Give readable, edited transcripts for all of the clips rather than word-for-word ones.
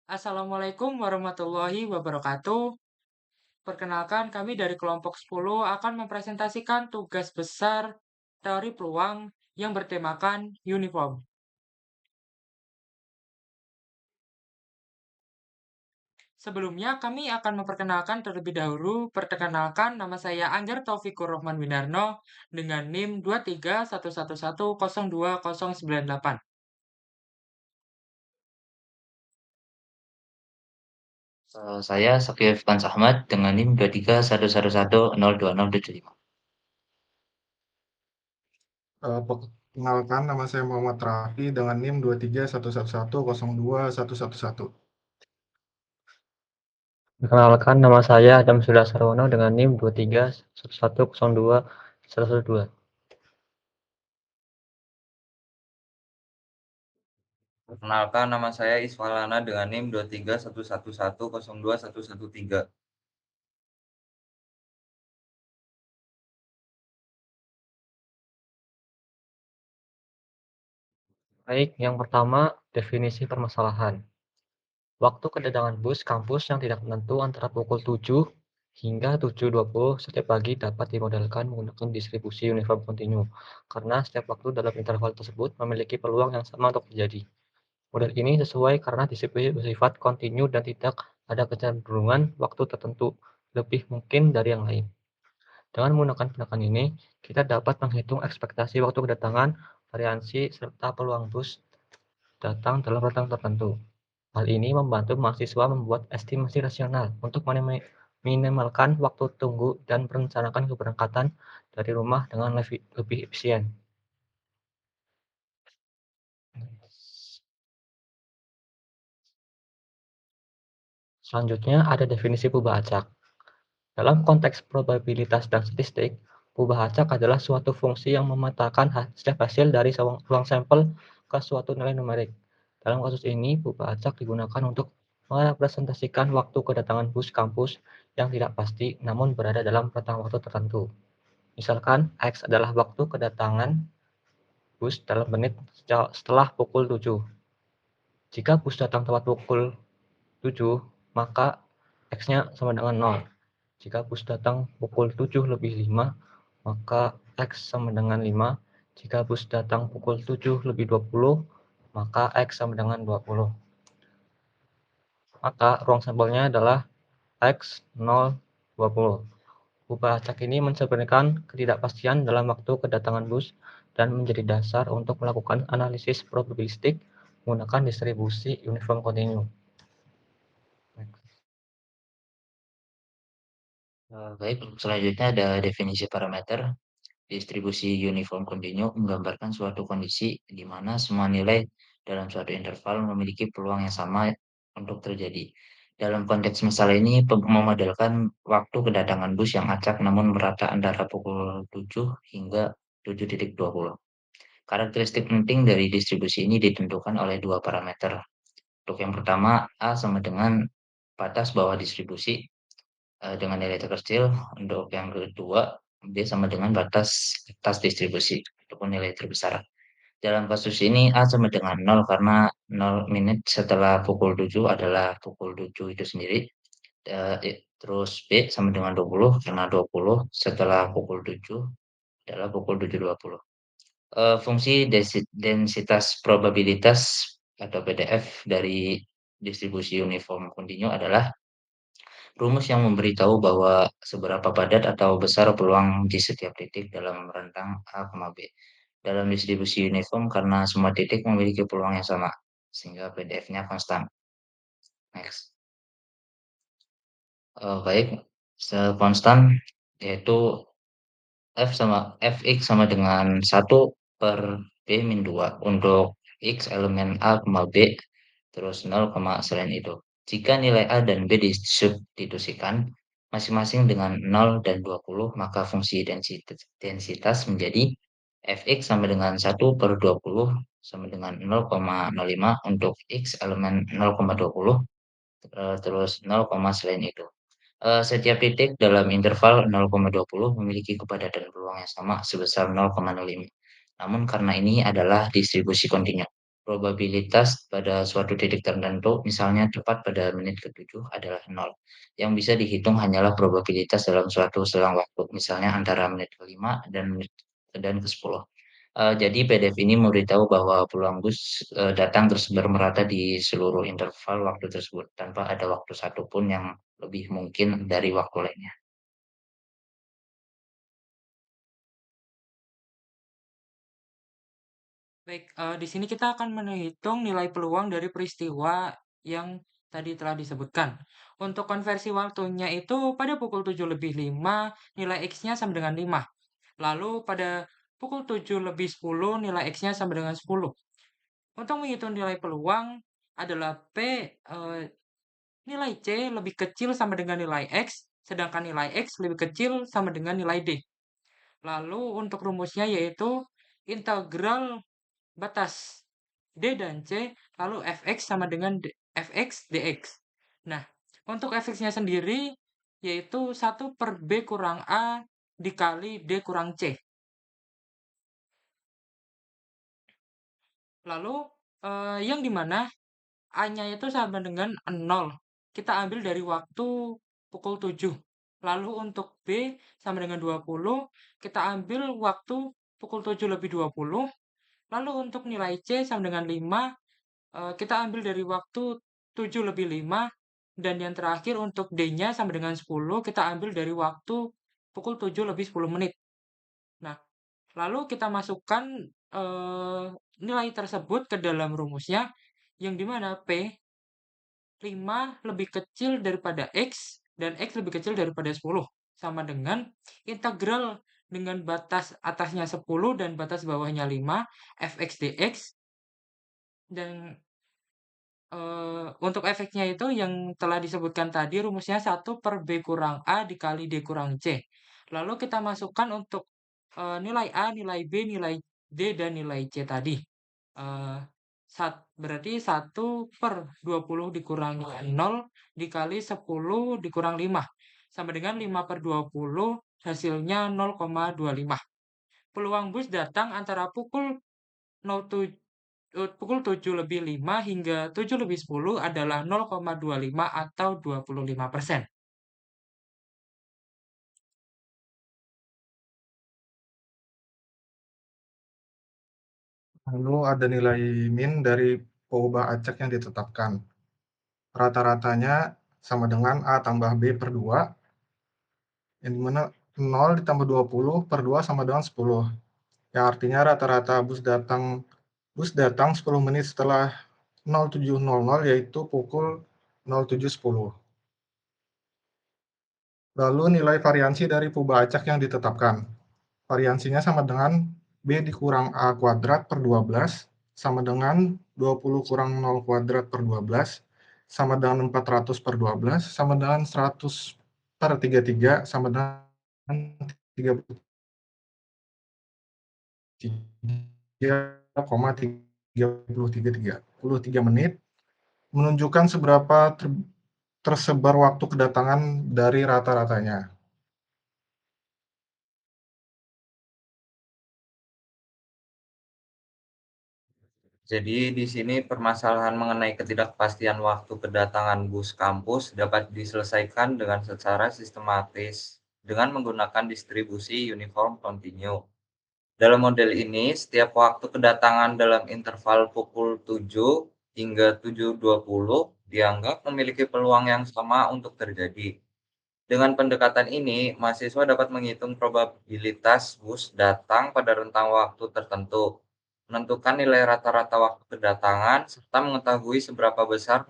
Assalamualaikum warahmatullahi wabarakatuh. Perkenalkan, kami dari kelompok 10 akan mempresentasikan tugas besar teori peluang yang bertemakan uniform. Sebelumnya, kami akan memperkenalkan terlebih dahulu. Perkenalkan, nama saya Angger Taufikur Rohman Winarno dengan NIM 231110298. Saya Sakif Fans Ahmad dengan NIM 2311102075. Perkenalkan, nama saya Muhammad Rafi dengan NIM 2311102111. Perkenalkan, nama saya Adam Surya Sarwono dengan NIM 2311021112. Perkenalkan, nama saya Isfalana dengan NIM 2311102113. Baik, yang pertama, definisi permasalahan. Waktu kedatangan bus kampus yang tidak menentu antara pukul 7 hingga 7.20 setiap pagi dapat dimodelkan menggunakan distribusi uniform kontinu, karena setiap waktu dalam interval tersebut memiliki peluang yang sama untuk terjadi. Model ini sesuai karena distribusi bersifat kontinu dan tidak ada kecenderungan waktu tertentu lebih mungkin dari yang lain. Dengan menggunakan tindakan ini, kita dapat menghitung ekspektasi waktu kedatangan, variansi, serta peluang bus datang dalam rentang tertentu. Hal ini membantu mahasiswa membuat estimasi rasional untuk minimalkan waktu tunggu dan merencanakan keberangkatan dari rumah dengan lebih efisien. Selanjutnya ada definisi pubah acak. Dalam konteks probabilitas dan statistik, pubah acak adalah suatu fungsi yang memetakan setiap hasil dari ruang sampel ke suatu nilai numerik. Dalam kasus ini, pubah acak digunakan untuk merepresentasikan waktu kedatangan bus kampus yang tidak pasti namun berada dalam rentang waktu tertentu. Misalkan, X adalah waktu kedatangan bus dalam menit setelah pukul 7. Jika bus datang tepat pukul 7, maka X-nya sama dengan 0. Jika bus datang pukul 7:05, maka X sama dengan 5. Jika bus datang pukul 7:20, maka X sama dengan 20. Maka ruang sampelnya adalah X, 0, 20. Pubah acak ini mencerminkan ketidakpastian dalam waktu kedatangan bus dan menjadi dasar untuk melakukan analisis probabilistik menggunakan distribusi uniform kontinu. Baik, selanjutnya ada definisi parameter. Distribusi uniform kontinu menggambarkan suatu kondisi di mana semua nilai dalam suatu interval memiliki peluang yang sama untuk terjadi. Dalam konteks masalah ini, memodelkan waktu kedatangan bus yang acak namun merata antara pukul 7 hingga 7.20. Karakteristik penting dari distribusi ini ditentukan oleh dua parameter. Untuk yang pertama, A sama dengan batas bawah distribusi dengan nilai terkecil. Untuk yang kedua, B sama dengan batas atas distribusi ataupun nilai terbesar. Dalam kasus ini A sama dengan 0 karena 0 menit setelah pukul 7 adalah pukul 7 itu sendiri. Terus B sama dengan 20 karena 20 setelah pukul 7 adalah pukul 7.20. Fungsi densitas probabilitas atau PDF dari distribusi uniform kontinu adalah rumus yang memberitahu bahwa seberapa padat atau besar peluang di setiap titik dalam rentang A, B. Dalam distribusi uniform karena semua titik memiliki peluang yang sama, sehingga PDF-nya konstan. Next. Baik, konstan yaitu Fx sama dengan 1/B-2 untuk X elemen A, B, terus 0, selain itu. Jika nilai A dan B disubstitusikan masing-masing dengan 0 dan 20, maka fungsi densitas menjadi Fx sama dengan 1/20 sama dengan 0,05 untuk X elemen 0,20, terus 0, selain itu. Setiap titik dalam interval 0,20 memiliki kepadatan peluang yang sama sebesar 0,05. Namun karena ini adalah distribusi kontinu, probabilitas pada suatu titik tertentu, misalnya tepat pada menit ke-7 adalah 0. Yang bisa dihitung hanyalah probabilitas dalam suatu selang waktu, misalnya antara menit ke-5 dan ke-10. Jadi PDF ini memberitahu bahwa peluang bus datang tersebar merata di seluruh interval waktu tersebut, tanpa ada waktu satu pun yang lebih mungkin dari waktu lainnya. Baik, di sini kita akan menghitung nilai peluang dari peristiwa yang tadi telah disebutkan. Untuk konversi waktunya itu pada pukul 7:05 nilai X-nya sama dengan 5. Lalu pada pukul 7:10 nilai X-nya sama dengan 10. Untuk menghitung nilai peluang adalah nilai C lebih kecil sama dengan nilai X, sedangkan nilai X lebih kecil sama dengan nilai D. Lalu untuk rumusnya yaitu integral batas D dan C, lalu fx sama dengan fx dx. Nah, untuk fx-nya sendiri yaitu 1 per B kurang A dikali D kurang C. Lalu, yang dimana A-nya itu sama dengan 0. Kita ambil dari waktu pukul 7. Lalu untuk B sama dengan 20, kita ambil waktu pukul 7 lebih 20. Lalu untuk nilai C sama dengan 5, kita ambil dari waktu 7 lebih 5. Dan yang terakhir untuk D-nya sama dengan 10, kita ambil dari waktu pukul 7 lebih 10 menit. Nah, lalu kita masukkan nilai tersebut ke dalam rumusnya, yang dimana P 5 lebih kecil daripada X dan X lebih kecil daripada 10. Sama dengan integral dengan batas atasnya 10 dan batas bawahnya 5, fx dx. Dan untuk efeknya itu yang telah disebutkan tadi rumusnya 1 per B kurang A dikali D kurang C. Lalu kita masukkan untuk nilai A, nilai B, nilai D, dan nilai C tadi. Berarti 1 per 20 dikurangi 0 dikali 10 dikurang 5. Sama dengan 5 per 20 hasilnya 0,25. Peluang bus datang antara pukul 7:05 hingga 7:10 adalah 0,25 atau 25%. Lalu ada nilai min dari peubah acak yang ditetapkan. Rata-ratanya sama dengan A tambah B per 2, yang dimana 0 ditambah 20 per 2 sama dengan 10. Yang artinya rata-rata bus datang 10 menit setelah 07.00, yaitu pukul 07.10. Lalu nilai variansi dari peubah acak yang ditetapkan. Variansinya sama dengan B dikurang A kuadrat per 12 sama dengan 20 kurang 0 kuadrat per 12 sama dengan 400 per 12 sama dengan 100 per 33 sama dengan 33,33 menit, menunjukkan seberapa tersebar waktu kedatangan dari rata-ratanya. Jadi di sini permasalahan mengenai ketidakpastian waktu kedatangan bus kampus dapat diselesaikan dengan secara sistematis dengan menggunakan distribusi uniform continue. Dalam model ini, setiap waktu kedatangan dalam interval pukul 7 hingga 7:20 dianggap memiliki peluang yang sama untuk terjadi. Dengan pendekatan ini, mahasiswa dapat menghitung probabilitas bus datang pada rentang waktu tertentu, menentukan nilai rata-rata waktu kedatangan, serta mengetahui seberapa besar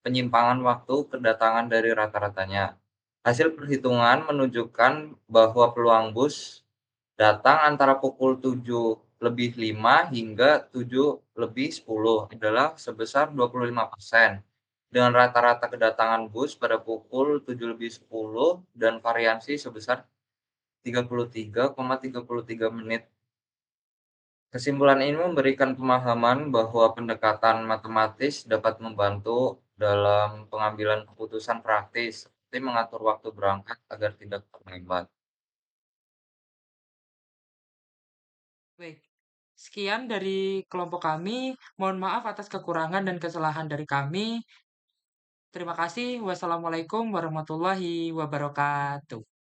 penyimpangan waktu kedatangan dari rata-ratanya. Hasil perhitungan menunjukkan bahwa peluang bus datang antara pukul 7:05 hingga 7:10 adalah sebesar 25%, dengan rata-rata kedatangan bus pada pukul 7:10 dan variansi sebesar 33,33 menit. Kesimpulan ini memberikan pemahaman bahwa pendekatan matematis dapat membantu dalam pengambilan keputusan praktis, seperti mengatur waktu berangkat agar tidak terlambat. Baik, Sekian dari kelompok kami. Mohon maaf atas kekurangan dan kesalahan dari kami. Terima kasih. Wassalamualaikum warahmatullahi wabarakatuh.